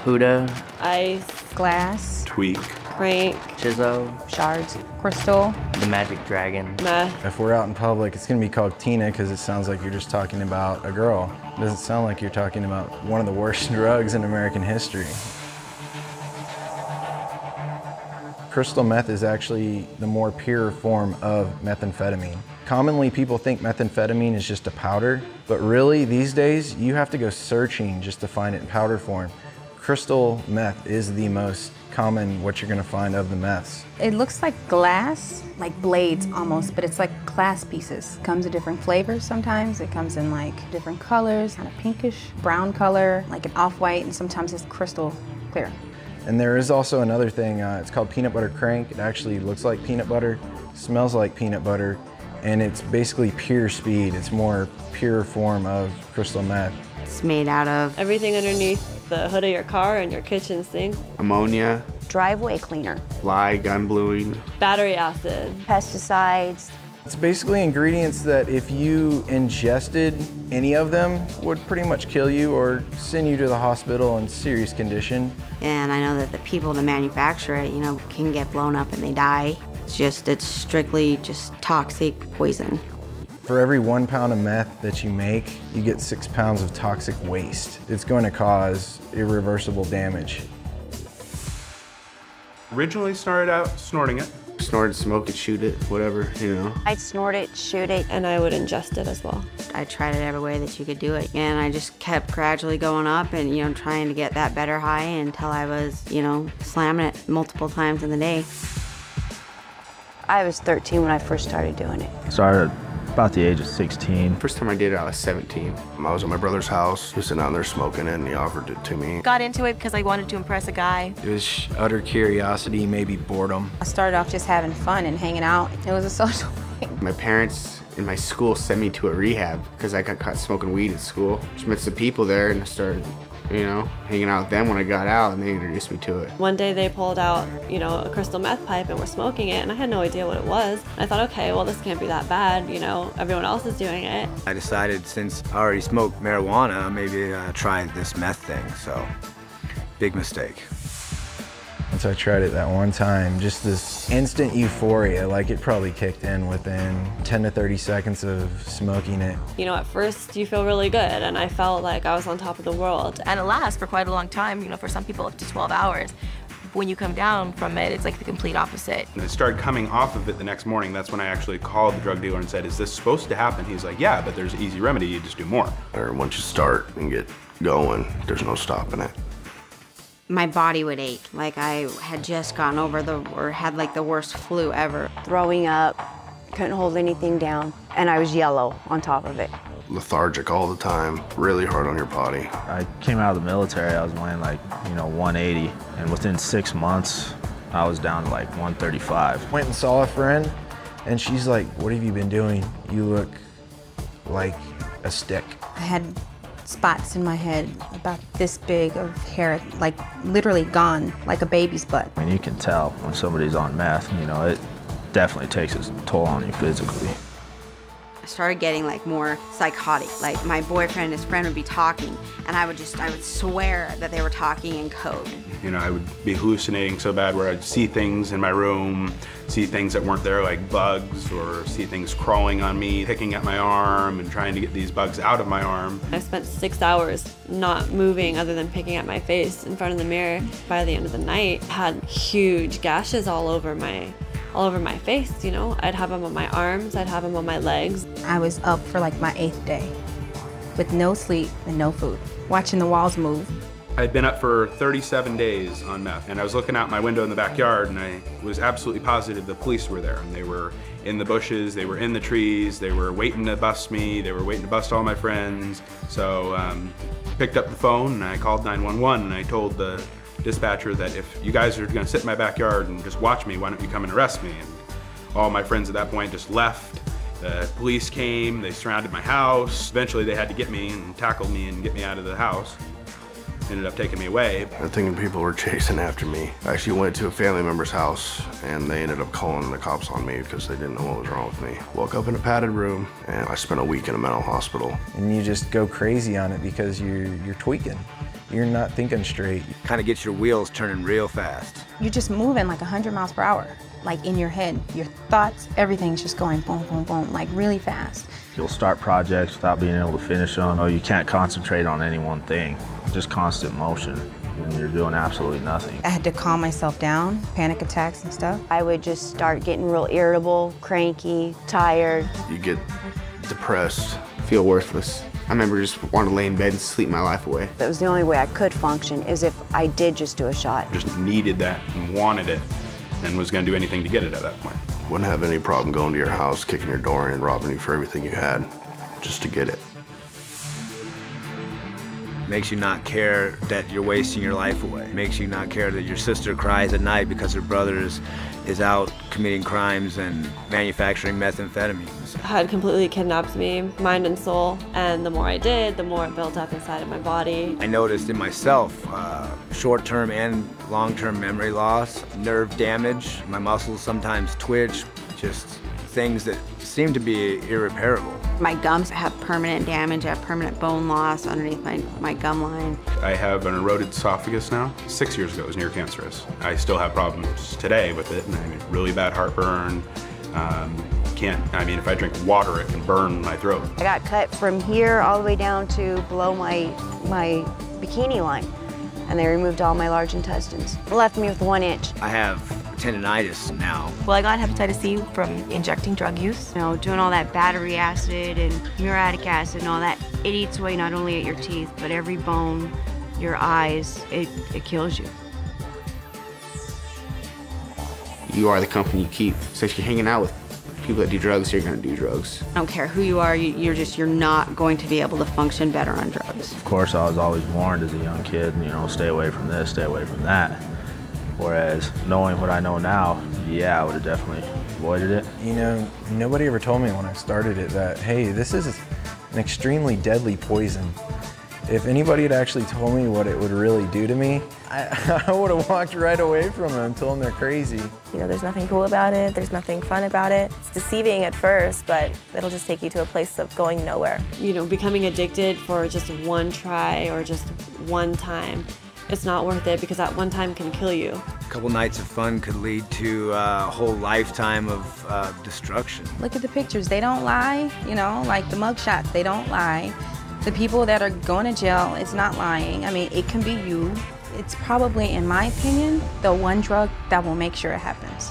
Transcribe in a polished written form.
Huda, Ice, glass, Tweak, crank, Chizzo, shards, crystal, the Magic Dragon. meth. If we're out in public, it's gonna be called Tina because it sounds like you're just talking about a girl. It doesn't sound like you're talking about one of the worst drugs in American history. Crystal meth is actually the more pure form of methamphetamine. Commonly, people think methamphetamine is just a powder, but really, these days, you have to go searching just to find it in powder form. Crystal meth is the most common what you're gonna find of the meths. It looks like glass, like blades almost, but it's like glass pieces. Comes in different flavors sometimes. It comes in like different colors, kind of pinkish, brown color, like an off-white, and sometimes it's crystal clear. And there is also another thing, it's called peanut butter crank. It actually looks like peanut butter, smells like peanut butter, and it's basically pure speed. It's more pure form of crystal meth. It's made out of Everything underneath the hood of your car and your kitchen sink. Ammonia, driveway cleaner, lye, gun bluing, Battery acid. pesticides. It's basically ingredients that if you ingested any of them would pretty much kill you or send you to the hospital in serious condition. and I know that the people that manufacture it, can get blown up and they die. It's strictly just toxic poison. For every 1 pound of meth that you make, you get 6 pounds of toxic waste. It's going to cause irreversible damage. originally started out snorting it. snort it, smoke it, shoot it, whatever, I'd snort it, shoot it. And I would ingest it as well. I tried it every way that you could do it, and I just kept gradually going up and, trying to get that better high until I was, slamming it multiple times in the day. I was 13 when I first started doing it. Started about the age of 16. First time I did it, I was 17. I was at my brother's house. He was sitting out there smoking it, and he offered it to me. Got into it because I wanted to impress a guy. It was utter curiosity, maybe boredom. I started off just having fun and hanging out. It was a social thing. My parents in my school sent me to a rehab because I got caught smoking weed at school. Just met some people there and I started, hanging out with them when I got out, and they introduced me to it. One day they pulled out, a crystal meth pipe and were smoking it, and I had no idea what it was. I thought, okay, well, this can't be that bad, everyone else is doing it. I decided since I already smoked marijuana, maybe try this meth thing, so big mistake. Once I tried it that one time, just this instant euphoria, like it probably kicked in within 10 to 30 seconds of smoking it. At first you feel really good, and I felt like I was on top of the world. And it lasts for quite a long time, for some people up to 12 hours. When you come down from it, it's like the complete opposite. And I started coming off of it the next morning. That's when I actually called the drug dealer and said, is this supposed to happen? He's like, yeah, but there's an easy remedy, you just do more. Or once you start and get going, there's no stopping it. My body would ache, like I had just gotten over had like the worst flu ever. Throwing up, couldn't hold anything down, and I was yellow on top of it. Lethargic all the time, really hard on your body. I came out of the military, I was weighing 180, and within 6 months, I was down to 135. Went and saw a friend, and she's like, what have you been doing? You look like a stick. I had spots in my head about this big of hair, literally gone, like a baby's butt. I mean, you can tell when somebody's on meth, it definitely takes its toll on you physically. I started getting more psychotic. Like my boyfriend and his friend would be talking, and I would swear that they were talking in code. I would be hallucinating so bad where I'd see things in my room, see things that weren't there like bugs, or see things crawling on me, picking at my arm and trying to get these bugs out of my arm. I spent 6 hours not moving other than picking at my face in front of the mirror. By the end of the night, I had huge gashes all over my face, I'd have them on my arms, I'd have them on my legs. I was up for my 8th day with no sleep and no food, watching the walls move. I'd been up for 37 days on meth, and I was looking out my window in the backyard, and I was absolutely positive the police were there, and they were in the bushes, they were in the trees, they were waiting to bust me, they were waiting to bust all my friends. So picked up the phone and I called 911, and I told the dispatcher that if you guys are gonna sit in my backyard and just watch me, why don't you come and arrest me? And all my friends at that point just left. The police came, they surrounded my house. Eventually they had to get me and tackle me and get me out of the house. Ended up taking me away. I'm thinking people were chasing after me. I actually went to a family member's house, and they ended up calling the cops on me because they didn't know what was wrong with me. Woke up in a padded room, and I spent a week in a mental hospital. And you just go crazy on it because you're tweaking. you're not thinking straight. Kind of gets your wheels turning real fast. You're just moving like 100 miles per hour, like in your head. Your thoughts, everything's just going boom, boom, boom, like really fast. You'll start projects without being able to finish them. Or you can't concentrate on any one thing. Just constant motion. And you're doing absolutely nothing. I had to calm myself down, panic attacks and stuff. I would just start getting real irritable, cranky, tired. You get depressed. Feel worthless. I remember just wanting to lay in bed and sleep my life away. That was the only way I could function, is if I did just do a shot. Just needed that and wanted it and was going to do anything to get it at that point. Wouldn't have any problem going to your house, kicking your door in, robbing you for everything you had, just to get it. Makes you not care that you're wasting your life away. Makes you not care that your sister cries at night because her brother is out committing crimes and manufacturing methamphetamines. Had completely kidnapped me, mind and soul, and the more I did, the more it built up inside of my body. I noticed in myself short-term and long-term memory loss, nerve damage, my muscles sometimes twitch, just things that seem to be irreparable. My gums have permanent damage. I have permanent bone loss underneath my gum line. I have an eroded esophagus now. 6 years ago, it was near cancerous. I still have problems today with it, and I mean, really bad heartburn. I mean, if I drink water, it can burn my throat. I got cut from here all the way down to below my bikini line, and they removed all my large intestines. Left me with 1 inch. I have tendinitis now. Well, I got hepatitis C from injecting drug use. You know, doing all that battery acid and muriatic acid and all that, it eats away not only at your teeth, but every bone, your eyes, it kills you. You are the company you keep. So if you're hanging out with people that do drugs, you're gonna do drugs. I don't care who you are, you're not going to be able to function better on drugs. Of course, I was always warned as a young kid, you know, stay away from this, stay away from that. Whereas knowing what I know now, yeah, I would have definitely avoided it. You know, nobody ever told me when I started it that, hey, this is an extremely deadly poison. If anybody had actually told me what it would really do to me, I would have walked right away from them and told them they're crazy. You know, there's nothing cool about it, there's nothing fun about it. It's deceiving at first, but it'll just take you to a place of going nowhere. You know, becoming addicted for just one try or just one time, it's not worth it because that one time can kill you. A couple nights of fun could lead to a whole lifetime of destruction. Look at the pictures, they don't lie, you know, like the mug shots, they don't lie. The people that are going to jail, it's not lying. I mean, it can be you. It's probably, in my opinion, the one drug that will make sure it happens.